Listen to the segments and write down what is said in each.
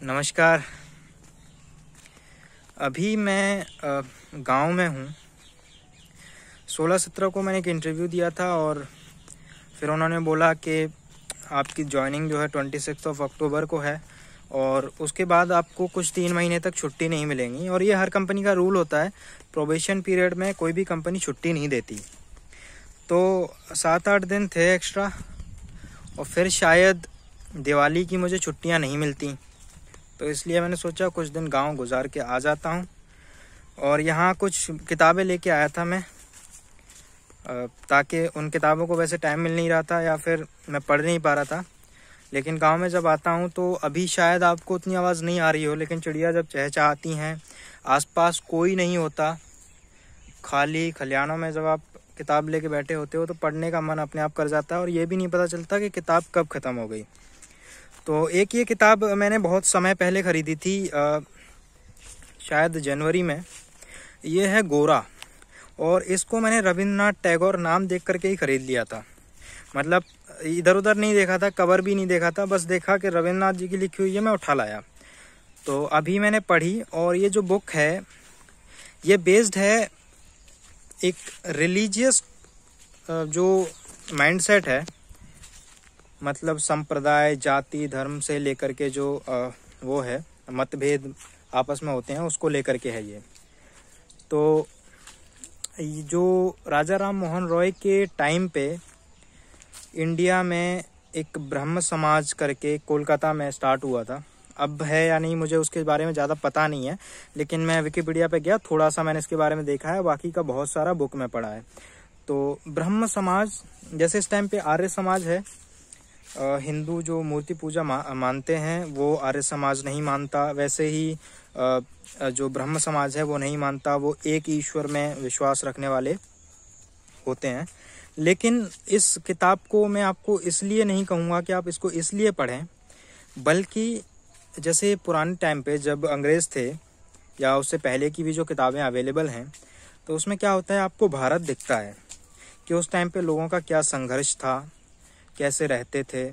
नमस्कार। अभी मैं गांव में हूँ। 16-17 को मैंने एक इंटरव्यू दिया था और फिर उन्होंने बोला कि आपकी जॉइनिंग जो है 26 अक्टूबर को है और उसके बाद आपको कुछ 3 महीने तक छुट्टी नहीं मिलेंगी। और ये हर कंपनी का रूल होता है, प्रोबेशन पीरियड में कोई भी कंपनी छुट्टी नहीं देती। तो 7-8 दिन थे एक्स्ट्रा और फिर शायद दिवाली की मुझे छुट्टियाँ नहीं मिलती, तो इसलिए मैंने सोचा कुछ दिन गांव गुजार के आ जाता हूं। और यहाँ कुछ किताबें लेके आया था मैं, ताकि उन किताबों को वैसे टाइम मिल नहीं रहा था या फिर मैं पढ़ नहीं पा रहा था। लेकिन गांव में जब आता हूं तो अभी शायद आपको उतनी आवाज़ नहीं आ रही हो, लेकिन चिड़िया जब चहचहाती हैं, आसपास कोई नहीं होता, खाली खलिहानों में जब आप किताब लेके बैठे होते हो तो पढ़ने का मन अपने आप कर जाता है और ये भी नहीं पता चलता कि किताब कब ख़त्म हो गई। तो एक ये किताब मैंने बहुत समय पहले ख़रीदी थी, शायद जनवरी में। ये है गोरा, और इसको मैंने रविंद्रनाथ टैगोर नाम देख करके ही ख़रीद लिया था। मतलब इधर उधर नहीं देखा था, कवर भी नहीं देखा था, बस देखा कि रविंद्रनाथ जी की लिखी हुई है, मैं उठा लाया। तो अभी मैंने पढ़ी और ये जो बुक है ये बेस्ड है एक रिलीजियस जो माइंडसेट है, मतलब संप्रदाय, जाति, धर्म से लेकर के जो वो है मतभेद आपस में होते हैं, उसको लेकर के है ये। तो जो राजा राम मोहन रॉय के टाइम पे इंडिया में एक ब्रह्म समाज करके कोलकाता में स्टार्ट हुआ था। अब है या नहीं मुझे उसके बारे में ज़्यादा पता नहीं है, लेकिन मैं विकिपीडिया पे गया, थोड़ा सा मैंने इसके बारे में देखा है, बाकी का बहुत सारा बुक में पढ़ा है। तो ब्रह्म समाज, जैसे इस टाइम पे आर्य समाज है, हिंदू जो मूर्ति पूजा मानते हैं वो आर्य समाज नहीं मानता, वैसे ही जो ब्रह्म समाज है वो नहीं मानता, वो एक ईश्वर में विश्वास रखने वाले होते हैं। लेकिन इस किताब को मैं आपको इसलिए नहीं कहूँगा कि आप इसको इसलिए पढ़ें, बल्कि जैसे पुराने टाइम पे जब अंग्रेज़ थे या उससे पहले की भी जो किताबें अवेलेबल हैं, तो उसमें क्या होता है, आपको भारत दिखता है कि उस टाइम पे लोगों का क्या संघर्ष था, कैसे रहते थे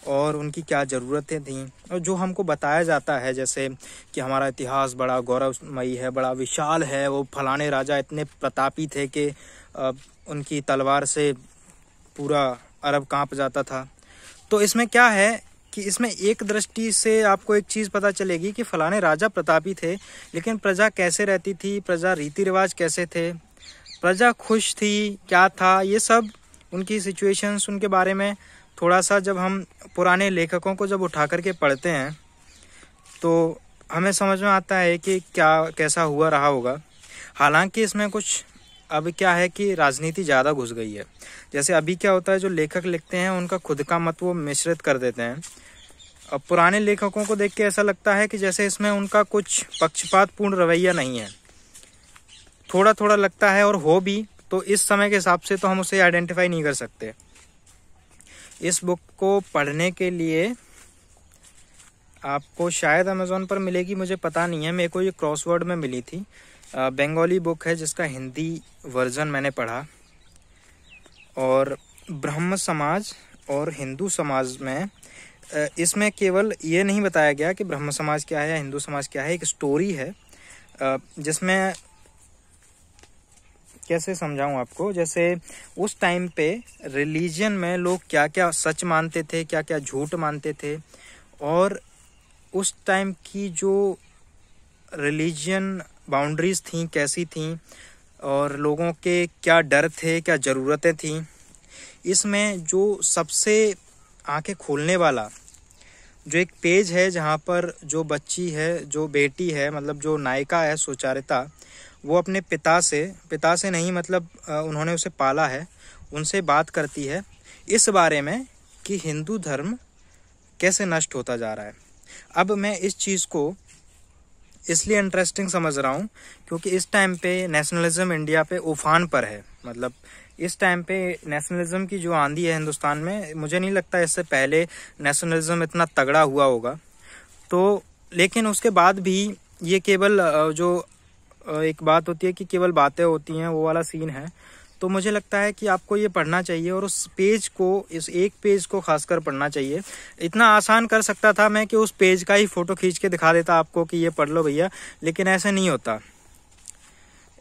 और उनकी क्या ज़रूरतें थीं। और जो हमको बताया जाता है जैसे कि हमारा इतिहास बड़ा गौरवमयी है, बड़ा विशाल है, वो फलाने राजा इतने प्रतापी थे कि उनकी तलवार से पूरा अरब कांप जाता था। तो इसमें क्या है कि इसमें एक दृष्टि से आपको एक चीज़ पता चलेगी कि फलाने राजा प्रतापी थे, लेकिन प्रजा कैसे रहती थी, प्रजा रीति रिवाज कैसे थे, प्रजा खुश थी, क्या था, ये सब उनकी सिचुएशंस, उनके बारे में थोड़ा सा जब हम पुराने लेखकों को जब उठा करके पढ़ते हैं तो हमें समझ में आता है कि क्या कैसा हुआ रहा होगा। हालांकि इसमें कुछ अब क्या है कि राजनीति ज़्यादा घुस गई है। जैसे अभी क्या होता है, जो लेखक लिखते हैं उनका खुद का मत वो मिश्रित कर देते हैं। अब पुराने लेखकों को देख के ऐसा लगता है कि जैसे इसमें उनका कुछ पक्षपातपूर्ण रवैया नहीं है, थोड़ा थोड़ा लगता है, और हो भी तो इस समय के हिसाब से तो हम उसे आइडेंटिफाई नहीं कर सकते। इस बुक को पढ़ने के लिए आपको शायद अमेज़ॉन पर मिलेगी, मुझे पता नहीं है, मेरे को ये क्रॉसवर्ड में मिली थी। बंगाली बुक है जिसका हिंदी वर्जन मैंने पढ़ा। और ब्रह्म समाज और हिंदू समाज में इसमें केवल ये नहीं बताया गया कि ब्रह्म समाज क्या है या हिंदू समाज क्या है, एक स्टोरी है जिसमें कैसे समझाऊं आपको, जैसे उस टाइम पे रिलीजन में लोग क्या क्या सच मानते थे, क्या क्या झूठ मानते थे, और उस टाइम की जो रिलीजन बाउंड्रीज थी कैसी थी, और लोगों के क्या डर थे, क्या ज़रूरतें थी। इसमें जो सबसे आंखें खोलने वाला जो एक पेज है, जहाँ पर जो बच्ची है, जो बेटी है, मतलब जो नायिका है सुचारिता, वो अपने पिता से नहीं, मतलब उन्होंने उसे पाला है, उनसे बात करती है इस बारे में कि हिंदू धर्म कैसे नष्ट होता जा रहा है। अब मैं इस चीज़ को इसलिए इंटरेस्टिंग समझ रहा हूँ क्योंकि इस टाइम पे नेशनलिज्म इंडिया पे उफान पर है। मतलब इस टाइम पे नेशनलिज्म की जो आंधी है हिंदुस्तान में, मुझे नहीं लगता इससे पहले नेशनलिज्म इतना तगड़ा हुआ होगा। तो लेकिन उसके बाद भी ये केवल जो एक बात होती है कि केवल बातें होती हैं, वो वाला सीन है। तो मुझे लगता है कि आपको ये पढ़ना चाहिए और उस पेज को, इस एक पेज को खासकर पढ़ना चाहिए। इतना आसान कर सकता था मैं कि उस पेज का ही फोटो खींच के दिखा देता आपको कि ये पढ़ लो भैया, लेकिन ऐसा नहीं होता।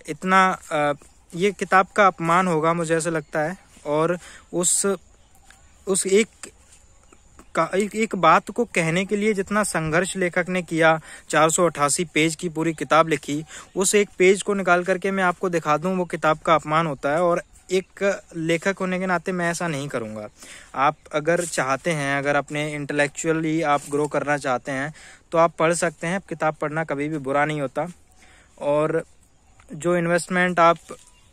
इतना ये किताब का अपमान होगा मुझे ऐसा लगता है। और उस एक बात को कहने के लिए जितना संघर्ष लेखक ने किया, 488 पेज की पूरी किताब लिखी, उस एक पेज को निकाल करके मैं आपको दिखा दूं, वो किताब का अपमान होता है। और एक लेखक होने के नाते मैं ऐसा नहीं करूंगा। आप अगर चाहते हैं, अगर अपने इंटेलेक्चुअली आप ग्रो करना चाहते हैं तो आप पढ़ सकते हैं। किताब पढ़ना कभी भी बुरा नहीं होता। और जो इन्वेस्टमेंट आप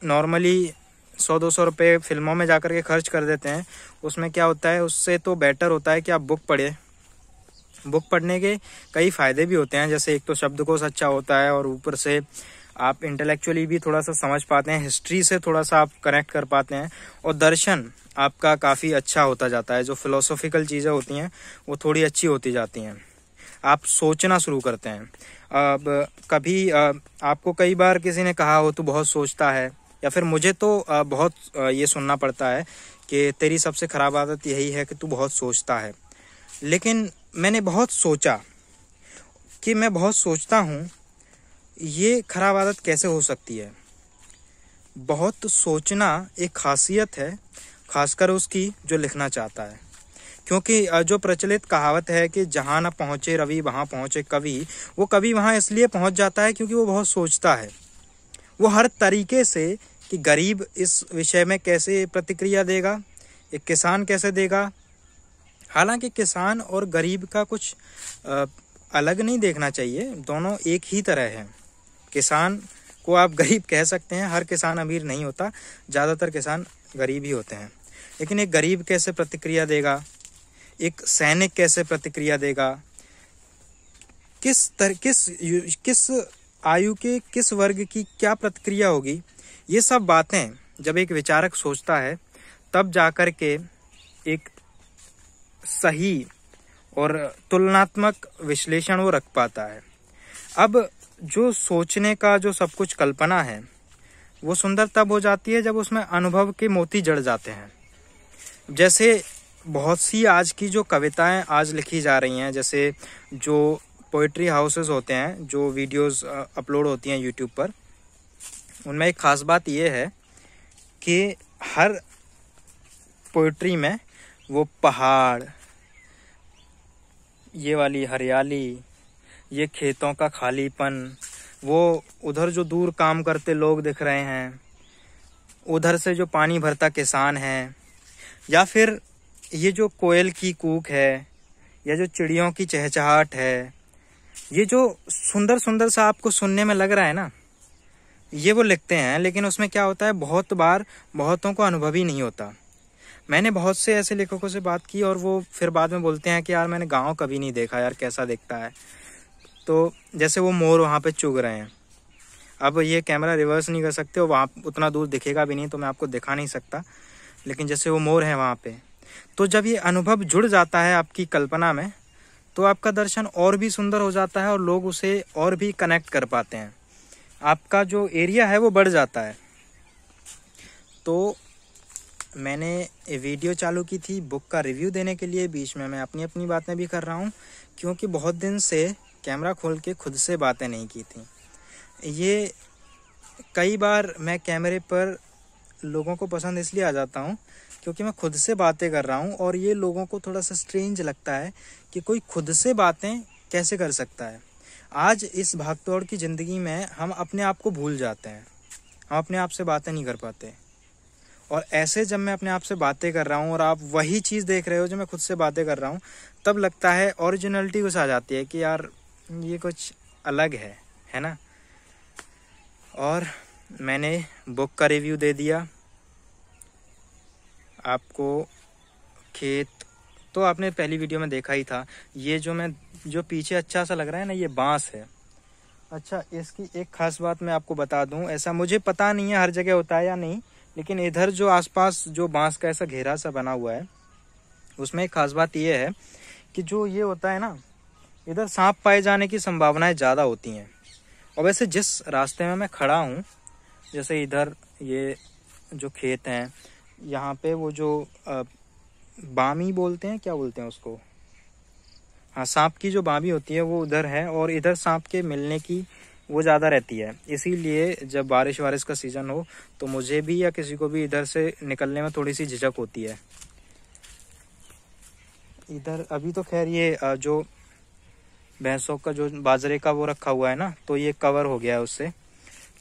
नॉर्मली 100-200 रुपये फिल्मों में जाकर के खर्च कर देते हैं, उसमें क्या होता है, उससे तो बेटर होता है कि आप बुक पढ़ें। बुक पढ़ने के कई फ़ायदे भी होते हैं, जैसे एक तो शब्दकोश अच्छा होता है और ऊपर से आप इंटेलेक्चुअली भी थोड़ा सा समझ पाते हैं, हिस्ट्री से थोड़ा सा आप कनेक्ट कर पाते हैं और दर्शन आपका काफ़ी अच्छा होता जाता है। जो फिलोसॉफिकल चीज़ें होती हैं वो थोड़ी अच्छी होती जाती हैं, आप सोचना शुरू करते हैं। अब कभी आपको कई बार किसी ने कहा हो तू बहुत सोचता है, या फिर मुझे तो बहुत ये सुनना पड़ता है कि तेरी सबसे ख़राब आदत यही है कि तू बहुत सोचता है। लेकिन मैंने बहुत सोचा कि मैं बहुत सोचता हूँ, ये ख़राब आदत कैसे हो सकती है। बहुत सोचना एक खासियत है, खासकर उसकी जो लिखना चाहता है। क्योंकि जो प्रचलित कहावत है कि जहाँ न पहुँचे रवि वहाँ पहुँचे कवि, वो कवि वहाँ इसलिए पहुँच जाता है क्योंकि वो बहुत सोचता है। वो हर तरीके से कि गरीब इस विषय में कैसे प्रतिक्रिया देगा, एक किसान कैसे देगा। हालांकि किसान और गरीब का कुछ अलग नहीं देखना चाहिए, दोनों एक ही तरह हैं। किसान को आप गरीब कह सकते हैं, हर किसान अमीर नहीं होता, ज़्यादातर किसान गरीब ही होते हैं। लेकिन एक गरीब कैसे प्रतिक्रिया देगा, एक सैनिक कैसे प्रतिक्रिया देगा, किस आयु के किस वर्ग की क्या प्रतिक्रिया होगी, ये सब बातें जब एक विचारक सोचता है तब जाकर के एक सही और तुलनात्मक विश्लेषण वो रख पाता है। अब जो सोचने का जो सब कुछ कल्पना है वो सुंदर तब हो जाती है जब उसमें अनुभव के मोती जड़ जाते हैं। जैसे बहुत सी आज की जो कविताएं आज लिखी जा रही हैं, जैसे जो पोइट्री हाउसेस होते हैं, जो वीडियोस अपलोड होती हैं यूट्यूब पर, उनमें एक ख़ास बात यह है कि हर पोइट्री में वो पहाड़, ये वाली हरियाली, ये खेतों का खालीपन, वो उधर जो दूर काम करते लोग दिख रहे हैं, उधर से जो पानी भरता किसान है, या फिर ये जो कोयल की कूक है, या जो चिड़ियों की चहचहाट है, ये जो सुंदर सुंदर सा आपको सुनने में लग रहा है ना, ये वो लिखते हैं। लेकिन उसमें क्या होता है, बहुत बार बहुतों को अनुभव ही नहीं होता। मैंने बहुत से ऐसे लेखकों से बात की और वो फिर बाद में बोलते हैं कि यार मैंने गाँव कभी नहीं देखा यार, कैसा दिखता है। तो जैसे वो मोर वहाँ पे चुग रहे हैं, अब ये कैमरा रिवर्स नहीं कर सकते और वहाँ उतना दूर दिखेगा भी नहीं, तो मैं आपको दिखा नहीं सकता। लेकिन जैसे वो मोर है वहाँ पे, तो जब ये अनुभव जुड़ जाता है आपकी कल्पना में, तो आपका दर्शन और भी सुंदर हो जाता है और लोग उसे और भी कनेक्ट कर पाते हैं। आपका जो एरिया है वो बढ़ जाता है। तो मैंने वीडियो चालू की थी बुक का रिव्यू देने के लिए, बीच में मैं अपनी अपनी बातें भी कर रहा हूँ, क्योंकि बहुत दिन से कैमरा खोल के खुद से बातें नहीं की थी। ये कई बार मैं कैमरे पर लोगों को पसंद इसलिए आ जाता हूँ क्योंकि मैं खुद से बातें कर रहा हूँ, और ये लोगों को थोड़ा सा स्ट्रेंज लगता है कि कोई खुद से बातें कैसे कर सकता है। आज इस भागदौड़ की ज़िंदगी में हम अपने आप को भूल जाते हैं, हम अपने आप से बातें नहीं कर पाते। और ऐसे जब मैं अपने आप से बातें कर रहा हूँ और आप वही चीज़ देख रहे हो जो मैं खुद से बातें कर रहा हूँ, तब लगता है ओरिजिनलिटी कुछ आ जाती है कि यार ये कुछ अलग है ना। और मैंने बुक का रिव्यू दे दिया आपको। खेत तो आपने पहली वीडियो में देखा ही था। ये जो पीछे अच्छा सा लग रहा है ना, ये बांस है। अच्छा, इसकी एक खास बात मैं आपको बता दूं, ऐसा मुझे पता नहीं है हर जगह होता है या नहीं, लेकिन इधर जो आसपास जो बांस का ऐसा घेरा सा बना हुआ है, उसमें एक खास बात ये है कि जो ये होता है ना, इधर सांप पाए जाने की संभावनाएं ज़्यादा होती हैं। और वैसे जिस रास्ते में मैं खड़ा हूँ, जैसे इधर ये जो खेत हैं यहाँ पे, वो जो बामी बोलते हैं, क्या बोलते हैं उसको, हाँ सांप की जो बामी होती है वो उधर है, और इधर सांप के मिलने की वो ज़्यादा रहती है। इसीलिए जब बारिश वारिश का सीज़न हो तो मुझे भी या किसी को भी इधर से निकलने में थोड़ी सी झिझक होती है। इधर अभी तो खैर ये जो भैंसों का जो बाजरे का वो रखा हुआ है ना, तो ये कवर हो गया है उससे।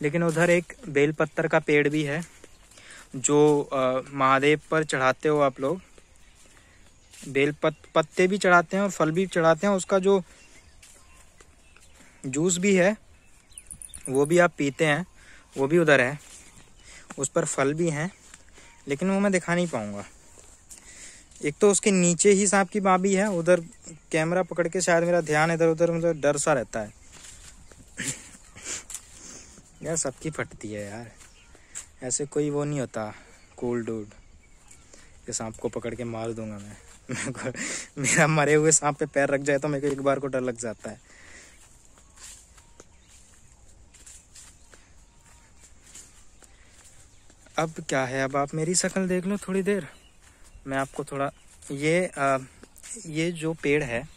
लेकिन उधर एक बेल पत्तर का पेड़ भी है जो महादेव पर चढ़ाते हो आप लोग। बेल पत्ते भी चढ़ाते हैं और फल भी चढ़ाते हैं। उसका जो जूस भी है वो भी आप पीते हैं, वो भी उधर है। उस पर फल भी हैं, लेकिन वो मैं दिखा नहीं पाऊँगा। एक तो उसके नीचे ही सांप की बाबी है, उधर कैमरा पकड़ के शायद मेरा ध्यान इधर उधर, मुझे डर सा रहता है। यार सबकी फटती है यार, ऐसे कोई वो नहीं होता कूल डूड कि सांप को पकड़ के मार दूंगा मैं। मेरा मरे हुए सांप पे पैर रख जाए तो मेरे को एक बार को डर लग जाता है। अब क्या है, अब आप मेरी शक्ल देख लो थोड़ी देर, मैं आपको थोड़ा ये जो पेड़ है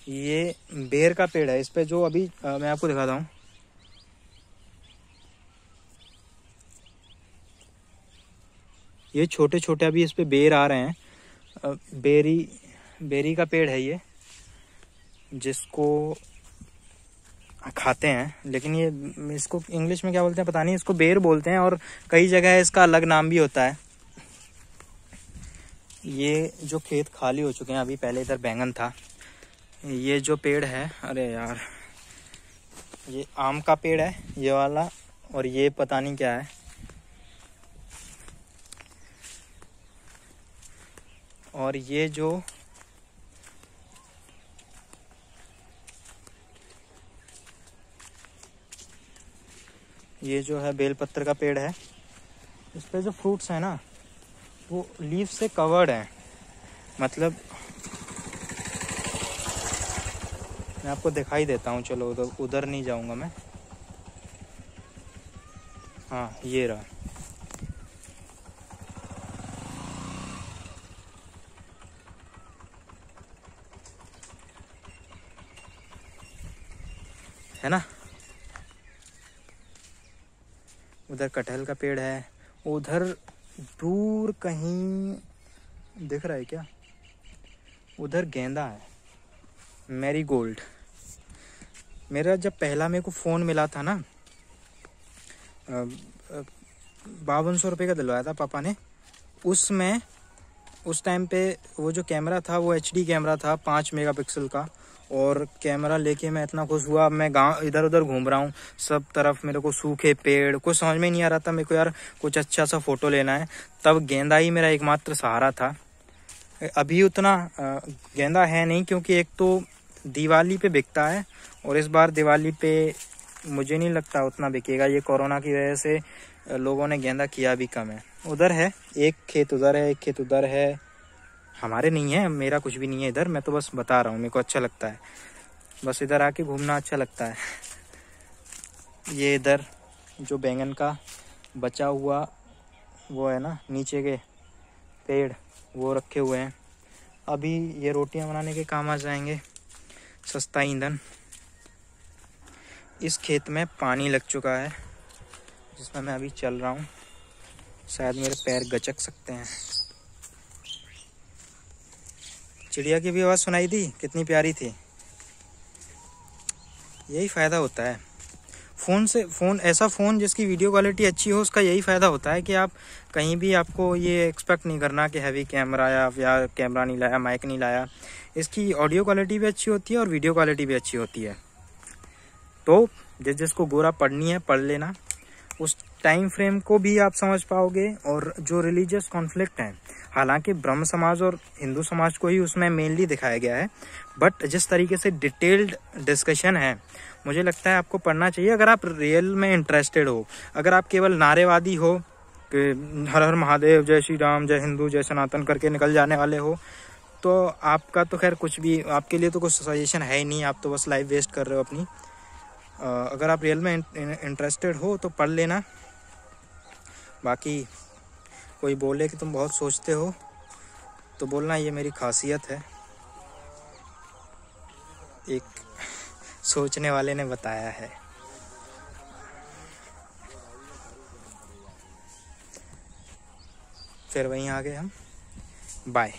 ये बेर का पेड़ है। इस पे जो अभी मैं आपको दिखाता हूँ, ये छोटे छोटे अभी इस पे बेर आ रहे हैं। बेरी का पेड़ है ये, जिसको खाते हैं। लेकिन ये इसको इंग्लिश में क्या बोलते हैं पता नहीं, इसको बेर बोलते हैं, और कई जगह इसका अलग नाम भी होता है। ये जो खेत खाली हो चुके हैं अभी, पहले इधर बैंगन था। ये जो पेड़ है, अरे यार ये आम का पेड़ है ये वाला, और ये पता नहीं क्या है। और ये जो है बेलपत्र का पेड़ है। इस पे जो फ्रूट्स हैं ना वो लीफ से कवर्ड है। मतलब मैं आपको दिखाई देता हूँ, चलो उधर नहीं जाऊंगा मैं। हाँ ये रहा, है ना। उधर कटहल का पेड़ है, उधर दूर कहीं दिख रहा है क्या, उधर गेंदा है, मैरीगोल्ड। मेरा जब पहला मेरे को फ़ोन मिला था ना, 5200 रुपये का दिलवाया था पापा ने। उसमें उस टाइम पे वो जो कैमरा था वो HD कैमरा था 5 मेगापिक्सल का, और कैमरा लेके मैं इतना खुश हुआ। मैं गांव इधर उधर घूम रहा हूँ, सब तरफ मेरे को सूखे पेड़, कुछ समझ में नहीं आ रहा था मेरे को यार, कुछ अच्छा सा फोटो लेना है। तब गेंदा ही मेरा एकमात्र सहारा था। अभी उतना गेंदा है नहीं, क्योंकि एक तो दिवाली पे बिकता है, और इस बार दिवाली पे मुझे नहीं लगता उतना बिकेगा। ये कोरोना की वजह से लोगों ने गेंदा किया भी कम है। उधर है एक खेत, उधर है एक खेत, उधर है। हमारे नहीं है, मेरा कुछ भी नहीं है इधर, मैं तो बस बता रहा हूँ, मेरे को अच्छा लगता है, बस इधर आके घूमना अच्छा लगता है। ये इधर जो बैंगन का बचा हुआ वो है ना, नीचे के पेड़ वो रखे हुए हैं। अभी ये रोटियां बनाने के काम आ जाएंगे, सस्ता ईंधन। इस खेत में पानी लग चुका है जिसमें मैं अभी चल रहा हूँ, शायद मेरे पैर गचक सकते हैं। चिड़िया की भी आवाज़ सुनाई दी, कितनी प्यारी थी। यही फ़ायदा होता है फ़ोन ऐसा फ़ोन जिसकी वीडियो क्वालिटी अच्छी हो, उसका यही फ़ायदा होता है कि आप कहीं भी, आपको ये एक्सपेक्ट नहीं करना कि हैवी कैमरा या कैमरा नहीं लाया, माइक नहीं लाया। इसकी ऑडियो क्वालिटी भी अच्छी होती है और वीडियो क्वालिटी भी अच्छी होती है। तो जिसको गोरा पढ़नी है पढ़ लेना, उस टाइम फ्रेम को भी आप समझ पाओगे। और जो रिलीजियस कॉन्फ्लिक्ट हैं, हालांकि ब्रह्म समाज और हिंदू समाज को ही उसमें मेनली दिखाया गया है, बट जिस तरीके से डिटेल्ड डिस्कशन है, मुझे लगता है आपको पढ़ना चाहिए अगर आप रियल में इंटरेस्टेड हो। अगर आप केवल नारेवादी हो कि हर हर महादेव, जय श्री राम, जय हिंदू, जय सनातन करके निकल जाने वाले हो, तो आपका तो खैर कुछ भी, आपके लिए तो कुछ सजेशन है ही नहीं, आप तो बस लाइफ वेस्ट कर रहे हो अपनी। अगर आप रियल में इंटरेस्टेड हो तो पढ़ लेना। बाकी कोई बोले कि तुम बहुत सोचते हो तो बोलना ये मेरी खासियत है, एक सोचने वाले ने बताया है। फिर वहीं आ गए हम। बाय।